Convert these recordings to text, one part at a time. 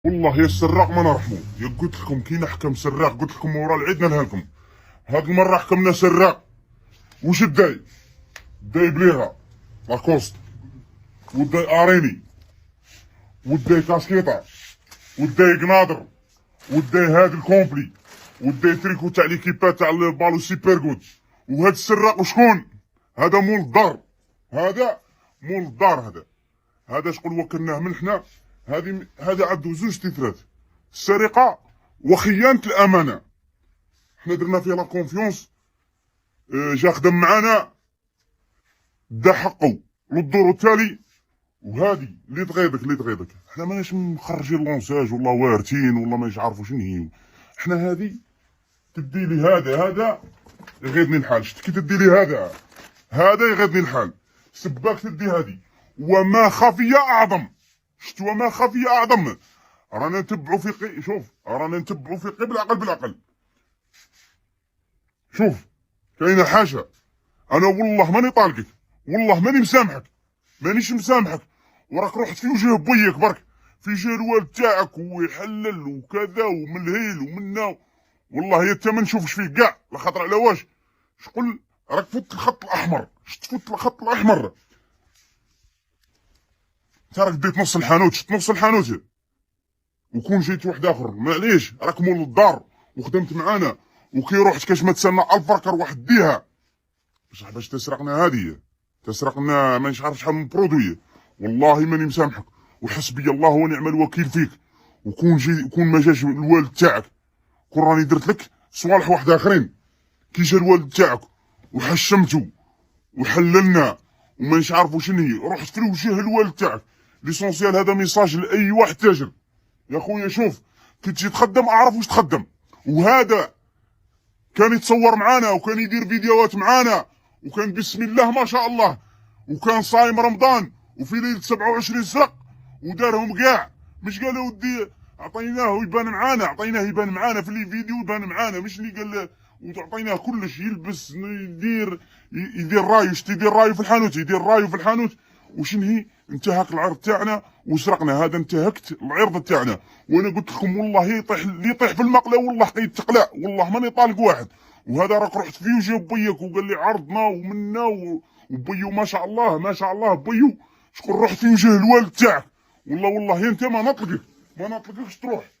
والله يا السراق ما نرحمو. يا قلت لكم كي نحكم سراق قلت لكم ورا العيد نلهلكم. هاد المره حكمنا سراق. وش الداي؟ الداي بليغا لاكوست، والداي اريني، والداي كاسكيطه، والداي قناضر، والداي هاد الكومبلي، والداي تريكو تاع ليكيبا تاع البالو سيبر جود. وهاد السراق وشكون؟ هذا مول الدار، هذا مول الدار، هذا شغل وكلناه من حنا. هذا عنده زوج تيترات، السرقه وخيانه الامانه. حنا درنا فيه لا كونفيونس، جا خدم معانا دا حقه للدور التالي. وهادي اللي تغيظك حنا ماناش مخرجين لونساج ولا وارتين ولا ماناش عارفوا شنو هي. حنا هادي تدي لي هذا يغيظني الحال. شفت كي تدي لي هذا يغيظني الحال. سباك تدي هادي وما خفي اعظم. شفت وما خفي اعظم. رانا نتبعوا في شوف رانا نتبعوا في بالعقل. شوف كاينه حاجه، انا والله ماني طالقك، والله ماني مسامحك، مانيش مسامحك. وراك رحت في وجه بيك برك، في وجه الوالد تاعك ويحلل وكذا ومن الهيل ومنا. والله انت ما نشوفش فيك كاع، لخاطر على واش شقول راك فوت الخط الاحمر. شفت فوت الخط الاحمر، انت راك ديت نص الحانوت. شفت نص الحانوت وكون جيت واحد اخر معليش راك مول الدار وخدمت معانا. وكي رحت كاش ما تسنى 1000 فرك واحد ديها باش تسرقنا هذه، تسرقنا مانيش عارف شحال من برودوي. والله ماني مسامحك، وحسبي الله ونعم الوكيل فيك. وكون ما جاش الوالد تاعك، كون راني درت لك صوالح واحد اخرين. كي جا الوالد تاعك وحشمتو وحللنا ومانيش عارفو شنو هي، رحت في وجه الوالد تاعك. ليسونسيال هذا ميساج لاي واحد تاجر. يا خويا شوف كي تجي تخدم اعرف واش تخدم. وهذا كان يتصور معانا وكان يدير فيديوهات معانا وكان بسم الله ما شاء الله، وكان صايم رمضان وفي ليله 27 سرق ودارهم كاع. مش قال ودي عطيناه يبان معانا، عطيناه يبان معانا في الفيديو يبان معانا، مش اللي قال وعطيناه كلش يلبس يدير رايو. شتي يدير رايو في الحانوت، يدير رايو في الحانوت. وشن هي؟ انتهك العرض تاعنا وسرقنا. هذا انتهكت العرض تاعنا. وانا قلت لكم والله يطيح في المقله والله يتقلع، والله ماني طالق واحد. وهذا راك رحت في وجه بيك وقال لي عرضنا ومنا وبيو ما شاء الله بيو. شكون رحت في وجه الوالد تاعك. والله انت ما نطلقكش تروح.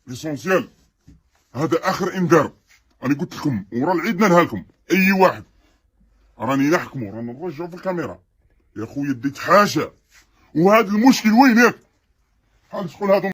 ليسونسيال هذا اخر انذار. انا قلت لكم ورا العيد نلها لكم اي واحد راني نحكمه، راني نرجعه في الكاميرا. يا خويا ديت حاجه. وهذا المشكل وين ياك؟ شحال شكون هذا